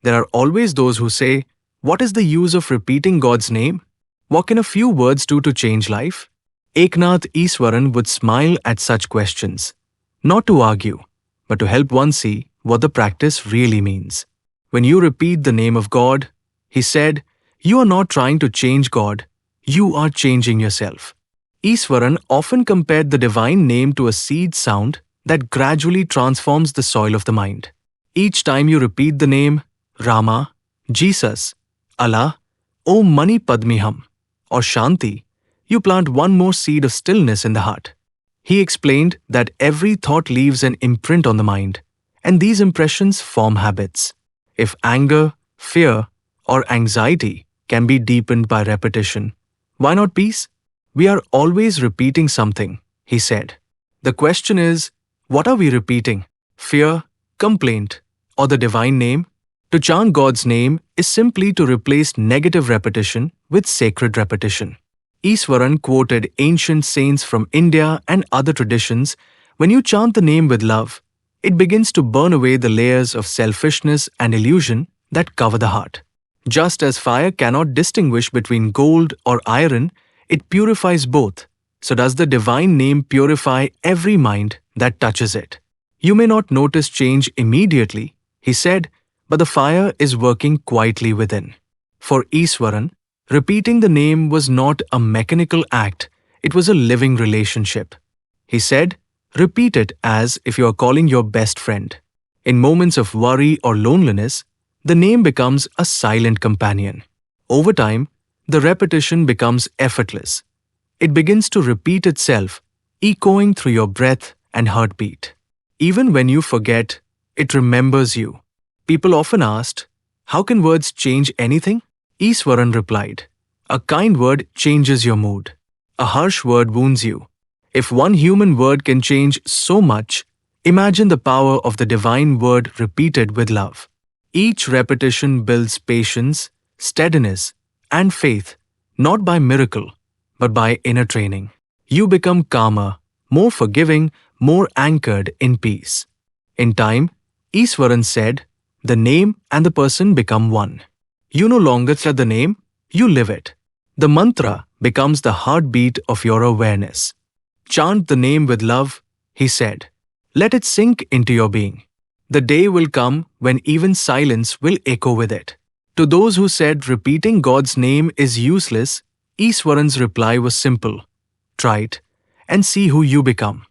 There are always those who say, "What is the use of repeating God's name? What can a few words do to change life?" Eknath Easwaran would smile at such questions, not to argue, but to help one see what the practice really means. When you repeat the name of God, he said, you are not trying to change God, you are changing yourself. Easwaran often compared the divine name to a seed sound that gradually transforms the soil of the mind. Each time you repeat the name Rama, Jesus, Allah, Om Mani Padmeham, or Shanti, you plant one more seed of stillness in the heart. He explained that every thought leaves an imprint on the mind, and these impressions form habits. If anger, fear, or anxiety can be deepened by repetition, why not peace? We are always repeating something, he said. The question is, what are we repeating? Fear, complaint, or the divine name? To chant God's name is simply to replace negative repetition with sacred repetition. Easwaran quoted ancient saints from India and other traditions. When you chant the name with love, it begins to burn away the layers of selfishness and illusion that cover the heart. Just as fire cannot distinguish between gold or iron, it purifies both. So does the divine name purify every mind that touches it. You may not notice change immediately, he said, but the fire is working quietly within. For Easwaran, repeating the name was not a mechanical act, it was a living relationship. He said, repeat it as if you are calling your best friend. In moments of worry or loneliness, the name becomes a silent companion. Over time, the repetition becomes effortless. It begins to repeat itself, echoing through your breath and heartbeat. Even when you forget, it remembers you. People often asked, how can words change anything? Easwaran replied, a kind word changes your mood. A harsh word wounds you. If one human word can change so much, imagine the power of the divine word repeated with love. Each repetition builds patience, steadiness, and faith, not by miracle, but by inner training. You become calmer, more forgiving, more anchored in peace. In time, Easwaran said, the name and the person become one. You no longer chant the name, you live it. The mantra becomes the heartbeat of your awareness. Chant the name with love, he said. Let it sink into your being. The day will come when even silence will echo with it. To those who said repeating God's name is useless, Easwaran's reply was simple. Try it and see who you become.